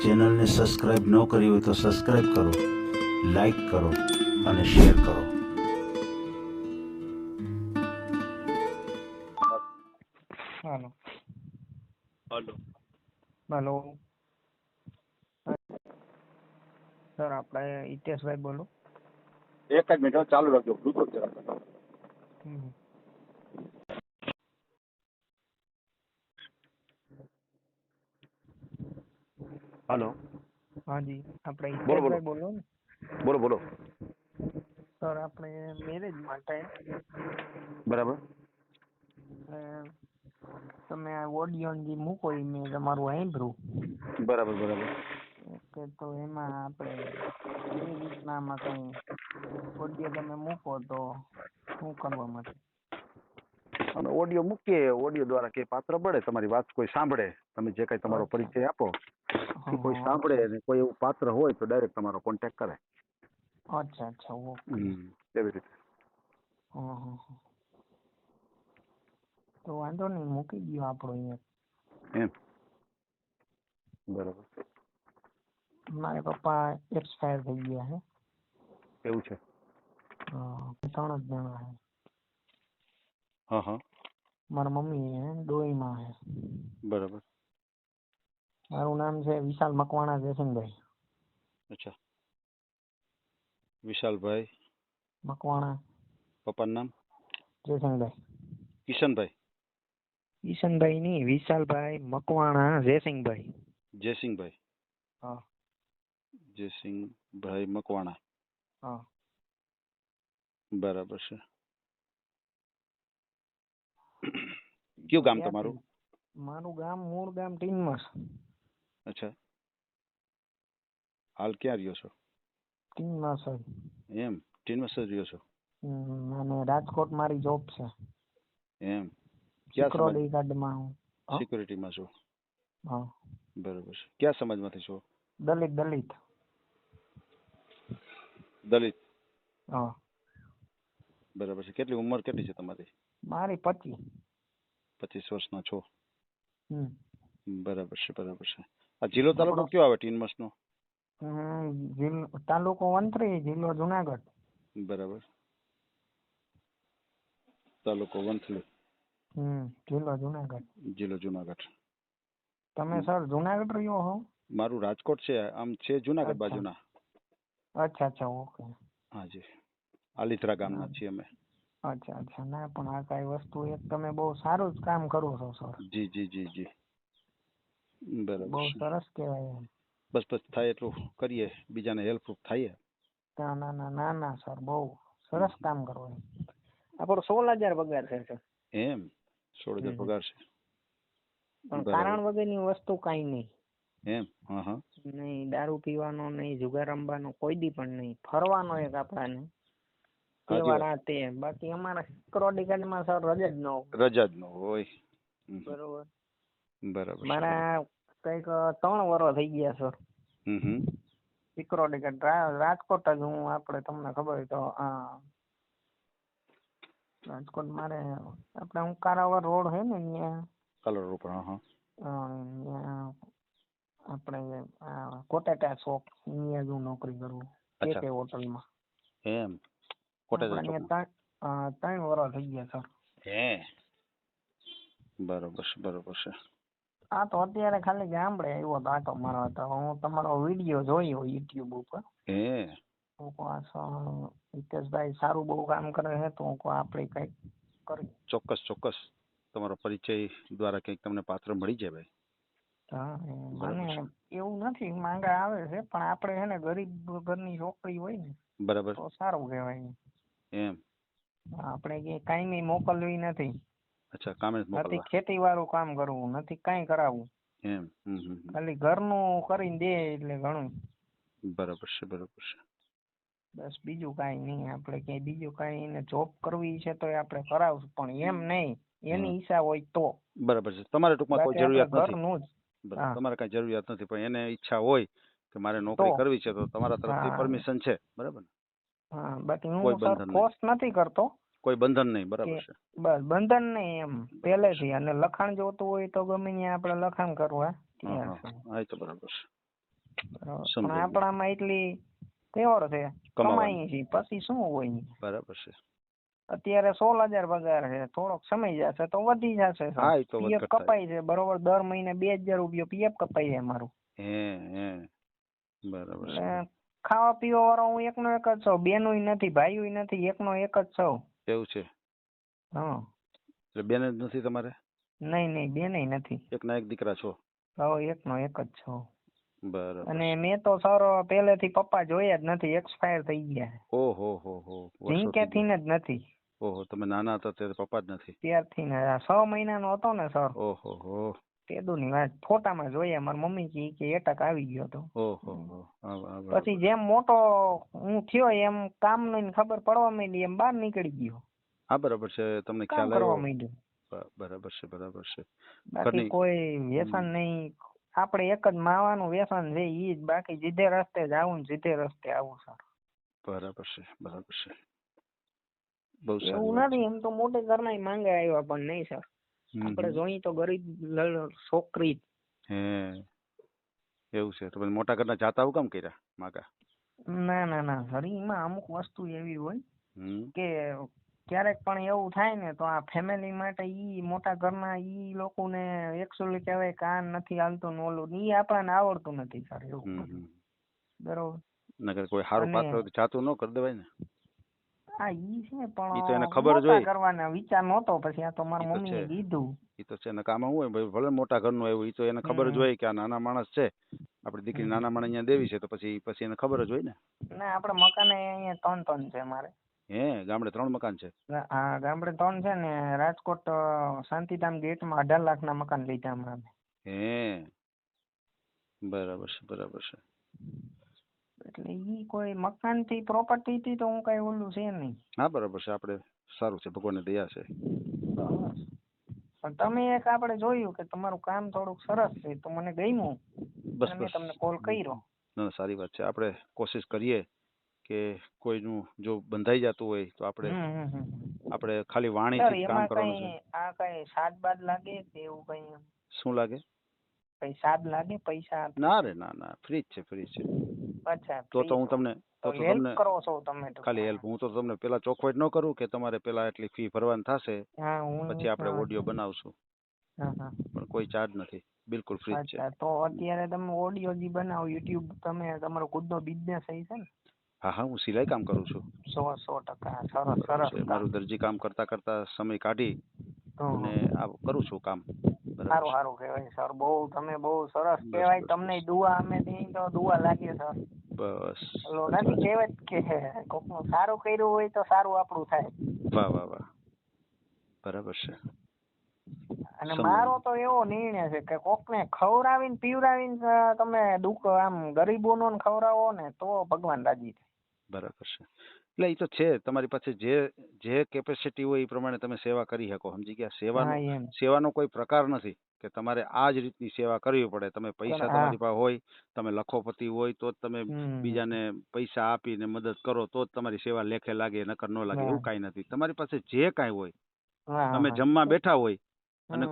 ચેનલને સબસ્ક્રાઇબ ન કરી હોય તો સબસ્ક્રાઇબ કરો, લાઈક કરો અને શેર કરો. હાલો હલો હલો સર, આપણે હિતેશભાઈ બોલો. એક જ મિનિટ ચાલુ રાખજો, બ્લુટૂથ જરા. હમ. હલો, હાજી, આપણે બોલો, બોલો. હિતેશભાઈ બોલો ને. બોલો બોલો. સર, આપણે મેરેજ માટે બરાબર. તમે આ ઓડિયો જે મૂકો એ મેં તમારું સાંભળ્યું. બરાબર બરાબર. ઓકે, તો એમાં આપણે કેવી રીતના આમાં કંઈ ઓડિયો તમે મૂકો તો શું કરવા માટે? અમે ઓડિયો મૂકીએ, ઓડિયો દ્વારા કે પાત્ર પડે, તમારી વાત કોઈ સાંભળે, તમે જે કઈ તમારો અચ્છા. પરિચય આપો એ કોઈ હા, સાંભળે અને કોઈ એવું પાત્ર હોય તો ડાયરેક્ટ તમારો કોન્ટેક્ટ કરે. અચ્છા અચ્છા, ઓકે. એવી રીતે. હા હા હા, તો વાંધો નહીં, મૂકી દો આપણો અહીંયા. એમ. બરાબર. મારા પપ્પા એક્સપાયર થઈ ગયા છે. એવું છે? 3 જ જણા છે. હા હા. મારા મમ્મી ડોહીમાં છે. બરાબર. મારું નામ છે વિશાલ મકવાણા જયસિંહભાઈ. અચ્છા, વિશાલભાઈ મકવાણા પપ્પાનું નામ? જયસિંહભાઈ. કિશનભાઈ? કિશનભાઈ નહીં, વિશાલભાઈ મકવાણા જયસિંહભાઈ. જયસિંહભાઈ? હા જયસિંહભાઈ મકવાણા. હા. બરાબર છે. કયું ગામ તમારું? મારું ગામ, મૂળ ગામ ટીનમસ. અચ્છા, હાલ ક્યાં રહ્યો છો? ટીનમસ જ. એમ, ટીનમસ જ રહ્યો છો? અને રાજકોટ મારી જોબ છે. એમ, ક્યાં સમાજ? સિક્યોરિટી ગાર્ડમાં હું. સિક્યુરિટીમાં છો? હા. બરાબર છે. ક્યાં સમાજમાંથી છો? દલિત. દલિત. દલિત? હા. બરાબર છે. કેટલી ઉંમર કેટલી છે તમારી? મારી 25. 25 વર્ષના છો? હમ. બરાબર છે બરાબર છે. આ જિલ્લો તાલુકો કયો આવે ટીનમસ નો? તાલુકો વંથલી, જિલ્લો જુનાગઢ. બરાબર. તાલુકો વંથલી. જિલ્લો જુનાગઢ. જિલ્લો જુનાગઢ. તમે સર જુનાગઢ રહ્યો હો? મારું રાજકોટ છે, આમ છે જુનાગઢ બાજુના. અચ્છા અચ્છા, ઓકે. હાજી, આલીથરા ગામના છીએ અમે. અચ્છા અચ્છા. ના પણ આ કઈ વસ્તુ એક તમે બહુ સારું જ કામ કરો છો સર. જી જી જી જી. બરાબર. બહુ સરસ કહેવાય. બસ બસ થાય એટલું કરીએ, બીજાને હેલ્પફુલ થઈએ. ના ના ના ના ના સર, બહુ સરસ કામ કરો. આપણો 16,000 પગાર છે સર. એમ? 16,000 પગાર છે? પણ કારણ વગરની વસ્તુ કઈ નહીં. એમ? હા હા. નહીં દારૂ પીવાનો, નહીં જુગાર રમવાનો, કોઈ દી પણ નહીં. ફરવાનો એક આપણાને તહેવાર આ તે. બાકી અમારા સિક્યોરિટી ગાર્ડમાં સર રજા જ ન હોય. રજા જ ન હોય. બરોબર. બરાબર. મારા કઈક 3 વર્ષ થઈ ગયા સર. સિક્યોરિટી ગાર્ડ રાજકોટ જ હું. આપણે તમને ખબર હોય તો રાજકોટ મારે આપણે ઉકારાવર રોડ છે ને ત્યાં. કલર ઉપર. હા હા. આપણે કોટેટા શોપ અહીંયા જ હું નોકરી કરું. કે હોટલમાં. એમ? કોટેટા આપણે 3 વર્ષ થઈ ગયા સર. હે? બરોબર છે બરોબર છે. હા, તો અત્યારે ખાલી ગામડે આવ્યો હતો આટો મારવા. તો હું તમારો વિડીયો જોયો યુટ્યુબ ઉપર. હે? હિતેશભાઈ સારું બહુ કામ કરે છે, તો આપણે કઈક કરી. ચોક્કસ ચોક્કસ. તમારો પરિચય દ્વારા કંઈક તમને પાત્ર મળી જાય ભાઈ. હા, મને એવું નથી માંગા આવે છે, પણ આપણે છે ને ગરીબ ઘરની છોકરી હોય ને. બરાબર. તો સારું કહેવાય. એમ? આપણે કાંઈ મોકલવી નથી. અચ્છા, કામે મોકલવા. નથી ખેતી વાળું કામ કરવું, નથી કાંઈ કરાવવું. એમ? ખાલી ઘરનું કરીને દે એટલે ઘણું. બરાબર છે બરાબર છે. બસ બીજું કાંઈ નહીં. આપણે ક્યાંય બીજું કાંઈ એને જોબ કરવી છે તો આપણે કરાવશું, પણ એમ નહીં એની ઈચ્છા હોય તો. બરાબર છે. તમારે ટૂંકમાં કોઈ જરૂરિયાત નથી. ઘરનું જ. તમારે કઈ જરૂરિયાત નથી, પણ એને ઈચ્છા હોય કે મારે નોકરી કરવી છે તો તમારા તરફથી પરમિશન છે, બરાબર ને? હા, બાકી હું સર ફોર્સ નથી કરતો. કોઈ બંધન નહીં. બરાબર છે. બસ બંધન નહીં એમ પહેલેથી. અને લખાણ જોતું હોય તો ગમે ત્યાં આપણે લખાણ કરવા. હા, એ તો બરાબર છે. બરાબર. પણ સમજાઈ ગયું. આપણામાં એટલી તેવડ છે, કમાવાની. કમાઈએ છીએ, પછી શું હોય? બરાબર છે. અત્યારે 16,000 પગાર છે, થોડોક સમય જશે તો વધી જશે સર. હા, એ તો પીએફ વધઘટ થાય. કપાય છે બરોબર, દર મહિને 2,000 રૂપિયા પીએફ કપાય છે મારું. હે બરાબર છે. એટલે ખાવા પીવા વાળો હું એકનો એક જ છું, બેનુંય નથી, ભાઈઓય નથી, એકનો એક જ છું. એવું છે. હા. એટલે બેન જ નથી તમારે? નહીં બેનય નથી. એકના એક દીકરા છો? હવે એકનો એક જ છું. બરાબર. અને મેં તો સર પહેલેથી પપ્પા જોયા જ નથી, એક્સપાયર થઈ ગયા. ઓહો હો હો, વર્ષો થઈ જિંદગીથી ગયા. જ નથી. ઓહો, તમે નાના હતા ત્યારે પપ્પા જ નથી? ત્યારથી ને 6 મહિનાનો હતો ને સર, ઓહો હો. તેદુની વાત ફોટામાં જોયા. મારી મમ્મી કે એટક આવી ગયો હતો. ઓહો હો. હા, હા, બરાબર. પછી જેમ મોટો હું થયો એમ કામની ખબર પડવા માંડી, એમ બહાર નીકળી ગયો, હા, બરાબર છે. તમને કામ ખ્યાલ કરવા આવ્યો? માંડ્યો. બરાબર છે, બરાબર છે. બાકી ઘરની કોઈ વ્યસન નહીં. આપણે એક જ માવાનું વ્યસન છે, ઈ જ. બાકી જીધે રસ્તે જાવું ને જીધે રસ્તે આવું સર. બરાબર છે, બરાબર છે. બહુ સારી એવું વાત છે. નથી, એમ તો મોટે ઘરના માંગે આવ્યા, પણ નહીં સર. આપણે જોઈએ તો ગરીબ છોકરી. હે એવું છે. તો પછી મોટા ઘરના જાતા હું કામ કર્યા માગા? ના સર, એમાં અમુક વસ્તુ એવી હોય હમ. કે ક્યારેક પણ એવું થાય ને તો આ ફેમિલી માટે ઈ મોટા ઘરના ઈ લોકોને એકચ્યુઅલી કહેવાય કાન નથી હાલતું ને ઓલું ઈ આપણને આવડતું નથી સર, એવું બધું. બરોબર. નગર કોઈ સારું અને પાત્ર જાતું ન કરી દેવાય ને. હા ઈ છે, ઈ તો પણ એને ખબર જ નહોતા હોય. કરવાના વિચાર નહોતો, પછી આ તો ઈ મારા તો મમ્મીએ છે. કીધું. એ તો છે ને, કામમાં હું હોય ભાઈ, ભલે મોટા ઘરનું આવ્યું, એ તો એને ખબર જ હોય કે આ નાના માણસ છે, આપણી દીકરી નાના માણસ અહીંયા દેવી છે, તો પછી એને ખબર જ હોય ને. ના, આપણે મકાન અહીંયા 3 છે મારે. હે ગામડે 3 મકાન છે? હા, ગામડે 3 છે ને રાજકોટ શાંતિધામ ગેટમાં 18 લાખના મકાન લીધા હમણાં. હે બરાબર છે, બરાબર છે. એટલે ઈ કોઈ મકાન થી પ્રોપર્ટી થી તો હું કઈ ઓલું છે નહીં. હા, બરાબર છે. આપણે સારું છે, ભગવાનની દયા છે. પણ તમે એક આપણે જોયું કે તમારું કામ થોડુંક સરસ છે, તો મને ગમ્યું. બસ મેં બસ. તમને કોલ કર્યો. ના, સારી વાત છે. આપણે કોશિશ કરીએ કે કોઈનું જો બંધાઈ જતું હોય તો આપણે ખાલી સર વાણીથી જ કામ એમાં કરવાનું છે. કઈ આ કઈ સાદ બાદ લાગે કે એવું કઈ? શું લાગે? કઈ સાદ લાગે પૈસા? ના રે ના, ફ્રી જ છે, ફ્રી છે. અચ્છા, તો હું તમને હેલ્પ કરો છો તમે તો? ખાલી હેલ્પ. હું તો તમને પેલા ચોખવટ ન કરું કે તમારે પેલા એટલી ફી ભરવાની થશે, હા, હું પછી આપણે ઓડિયો બનાવશું. હા. પણ કોઈ ચાર્જ નથી, બિલકુલ ફ્રી જ છે. અચ્છા, તો અત્યારે તમે ઓડિયો જે બનાવો યુટ્યુબ, તમે તમારો ખુદનો બિઝનેસ છે ને? હા હા, હું સિલાઈ કામ કરું છું. 100% સરસ. મારું દરજી કામ કરતા સમય કાઢી અને આ કરું છું કામ. સારું કહેવાય સર. તમે બહુ સરસ કહેવાય. તમને દુઆ અમે દઈ તો દુઆ લાગે સર. બસ. નથી કહેવાય કે કોકનું સારું કર્યું હોય તો સારું આપણું થાય. વાહ. બરાબર છે. અને મારો તો એવો નિર્ણય છે કે કોકને ખવડાવીને પીવડાવીને તમે આમ ગરીબોનો ખવડાવો ને તો ભગવાન રાજી થાય. બરાબર છે. એટલે એ તો છે, તમારી પાસે જે કેપેસિટી હોય એ પ્રમાણે તમે સેવા કરી શકો. સમજી ગયા? સેવાનો કોઈ પ્રકાર નથી કે તમારે આ જ રીતની સેવા કરવી પડે. તમે પૈસા તમારી પાસે હોય, તમે લખોપતિ હોય તો જ તમે બીજાને પૈસા આપીને મદદ કરો તો જ તમારી સેવા લેખે લાગે, નકર ન લાગે. એવું કાંઈ નથી. તમારી પાસે જે કાંઈ હોય, તમે જમવા બેઠા હોય અને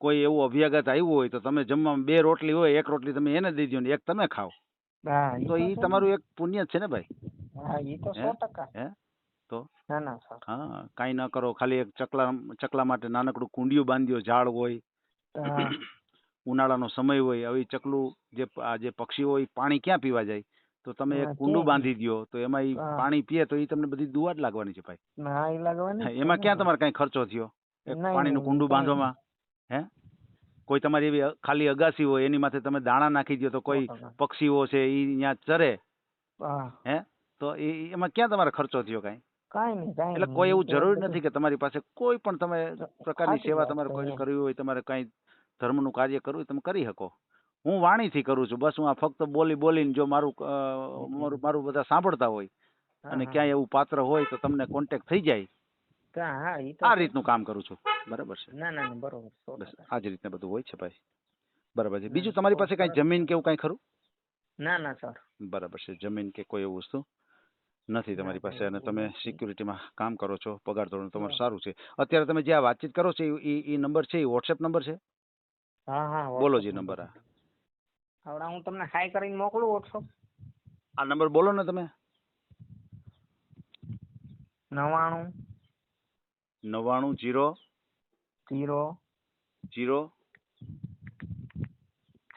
કોઈ એવું અભ્યાગત આવ્યું હોય તો તમે જમવામાં 2 રોટલી હોય, 1 રોટલી તમે એને દઈ દો ને 1 તમે ખાઓ, તો એ તમારું એક પુણ્ય છે ને ભાઈ. હા, એ તો 100%. તો ના સર. હા, કાંઈ ન કરો, ખાલી એક ચકલા માટે નાનકડું કુંડિયું બાંધ્યો, ઝાડ હોય, ઉનાળાનો સમય હોય, આવી ચકલું જે પક્ષીઓ હોય પાણી ક્યાં પીવા જાય, તો તમે એક કુંડું બાંધી દો તો એમાં ઈ પાણી પીએ તો એ તમને બધી દુઆ જ લાગવાની છે ભાઈ. એમાં ક્યાં તમારે કઈ ખર્ચો થયો એક પાણીનું કુંડું બાંધવામાં? કોઈ તમારી એવી ખાલી અગાસી હોય એની માથે તમે દાણા નાખી દો તો કોઈ પક્ષીઓ છે એ ત્યાં ચરે, તો એમાં ક્યાં તમારે ખર્ચો થયો કાંઈ? એટલે કોઈ એવું જરૂરી નથી કે તમારી પાસે કોઈ પણ તમે પ્રકારની સેવા તમારે કોઈ કરવી હોય, તમારે કઈ ધર્મનું કાર્ય કરવું હોય તમે કરી શકો. હું વાણીથી કરું છું બસ. હું આ ફક્ત બોલીને જો મારું બધા સાંભળતા હોય અને ક્યાંય એવું પાત્ર હોય તો તમને કોન્ટેક્ટ થઈ જાય, આ રીતનું કામ કરું છું. બરાબર છે? ના બરોબર. બસ આ જ રીતના બધું હોય છે ભાઈ. બરાબર છે. બીજું તમારી પાસે કઈ જમીન કે એવું કઈ ખરું? ના સર. બરાબર છે. જમીન કે કોઈ એવું વસ્તુ નથી તમારી પાસે અને તમે સિક્યુરિટીમાં કામ કરો છો, પગાર ધોરણ તમારું સારું છે. અત્યારે તમે જે આ વાતચીત કરો છો એ નંબર છે, એ વોટ્સએપ નંબર છે? હા. બોલો જે નંબર. હવે હું તમને હાઈ કરીને મોકલું વોટ્સઅપ. આ નંબર બોલો ને તમે. 99 0 0 0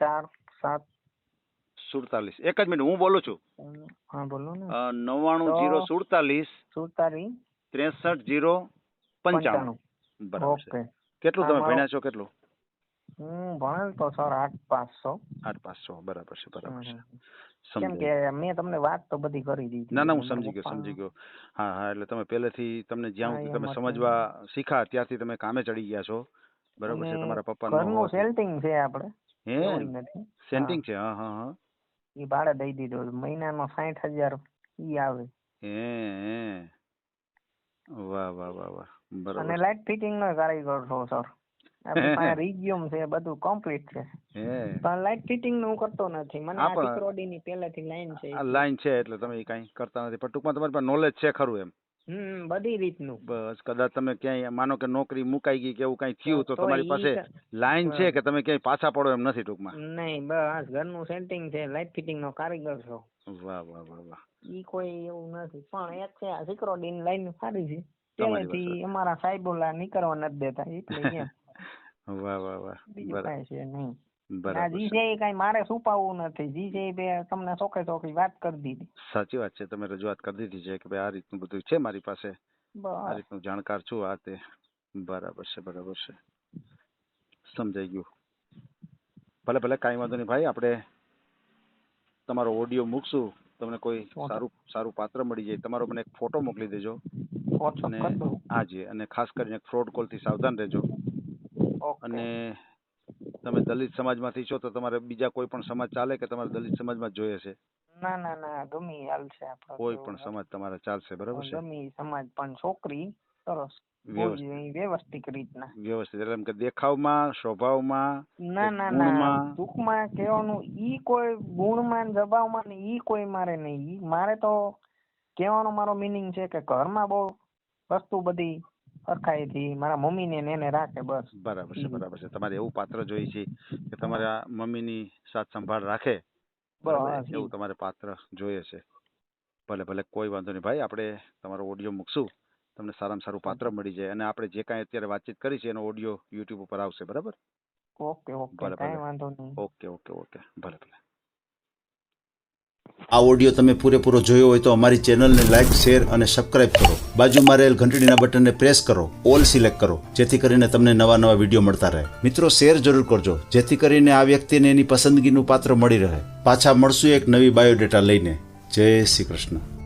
4 7. 47. એક જ મિનિટ હું બોલું છું. હા બોલો ને. 99 0 47 47 63 0 95. બરાબર છે. ઓકે. કેટલું તમે તમારો- ભણ્યા છો કેટલું? હું ભણેલ તો સર 8 500. 8 500. બરાબર છે બરાબર છે. કેમ કે મેં તમને વાત તો બધી કરી દીધી. ના હું સમજી ગયો. હા એટલે તમે પહેલેથી તમને જ્યાં સુધી તમે સમજવા શીખા ત્યારથી તમે કામે ચડી ગયા છો. બરાબર છે. તમારા પપ્પાનું ઘરનું સેલ્ટિંગ છે આપણે. હે નથી સેન્ટિંગ છે. હા ઈ ભાડે દઈ દીધો. મહિનાનો 60,000 ઈ આવે. હે વાહ બરાબર. અને લાઇટ ફિટિંગ નો કારીગર છો સર. આપણી પાસે રિઝ્યુમ છે, બધું કમ્પ્લીટ છે. પણ લાઇટ ફિટિંગ નું હું કરતો નથી. મને આ સિક્રોડી ની પહેલેથી લાઈન છે. આ લાઈન છે એટલે તમે કઈ કરતા નથી. પણ ટૂંકમાં તમારી પાસે નોલેજ છે ખરું એમ. બધી રીતનું. બસ કદાચ તમે ક્યાંય માનો કે નોકરી મુકાઈ ગઈ કે એવું કઈ થયું તો તમારી પાસે લાઈન છે કે તમે ક્યાંય પાછા પડો એમ નથી ટૂંકમાં. નહીં, બસ ઘરનું સેટિંગ છે, લાઇટ ફિટિંગ નો કારીગર છો. વાહ. ઈ કોઈ એવું નથી. પણ એક છે સિક્રોડી ની લાઈન સારી છે. પહેલેથી અમારા સાહેબોલા નીકળવા નથી દેતા એટલે કેમ. વાહ. બીજું કઈ છે નહીં. બરાબર. જી છે કઈ મારે છુપાવવું નથી. જી છે તમને ચોખ્ખી વાત કરી દીધી. સાચી વાત છે. તમે રજૂઆત કરી દીધી છે કે ભાઈ આ રીતનું બધું છે મારી પાસે, આ રીતનું જાણકાર છું આ તે. બરાબર છે. સમજાઈ ગયું. ભલે કાંઈ વાંધો નહીં ભાઈ. આપણે તમારો ઓડિયો મૂકશું. તમને કોઈ સારું પાત્ર મળી જાય. તમારો મને એક ફોટો મોકલી દેજો. હાજી. અને ખાસ કરીને ફ્રોડ કોલ થી સાવધાન રહેજો. અને તમે દલિત સમાજમાંથી છો તો તમારે બીજા કોઈ પણ સમાજ ચાલે કે તમારે દલિત સમાજમાં જ જોઈએ છે? ના ગમી હાલશે આપણે. કોઈ પણ સમાજ તમારે ચાલશે. બરાબર છે. ગમી સમાજ પણ છોકરી સરસ વ્યવસ્થિત રીતના. વ્યવસ્થિત એટલે એમ કે દેખાવમાં, સ્વભાવમાં, ના ટૂંકમાં કહેવાનું ઈ કોઈ ગુણમાં સ્વભાવમાં ઈ કોઈ મારે નહીં. મારે તો કહેવાનો મારો મીનિંગ છે કે ઘરમાં બહુ વસ્તુ બધી સરખાઈથી મારા મમ્મીને એને રાખે બસ. બરાબર છે. તમારે એવું પાત્ર જોઈએ છે કે તમારા મમ્મીની સાથ સંભાળ રાખે. બરાબર. એવું તમારે પાત્ર જોઈએ છે. ભલે કોઈ વાંધો નહીં ભાઈ. આપણે તમારો ઓડિયો મૂકશું. તમને સારામાં સારું પાત્ર મળી જાય. અને આપણે જે કાંઈ અત્યારે વાતચીત કરી છે એનો ઓડિયો યુટ્યુબ ઉપર આવશે. બરાબર. ઓકે. કાંઈ વાંધો નહીં. ઓકે. ભલે. આ ઓડિયો તમે પૂરેપૂરો જોયો હોય તો અમારી ચેનલને લાઇક, શેર અને સબસ્ક્રાઇબ કરો. બાજુમાં રહેલ ઘંટડીના બટનને પ્રેસ કરો, ઓલ સિલેક્ટ કરો, જેથી કરીને તમને નવા વિડીયો મળતા રહે. મિત્રો શેર જરૂર કરજો, જેથી કરીને આ વ્યક્તિને એની પસંદગીનું પાત્ર મળી રહે. પાછા મળશું એક નવી બાયોડેટા લઈને. જય શ્રી કૃષ્ણ.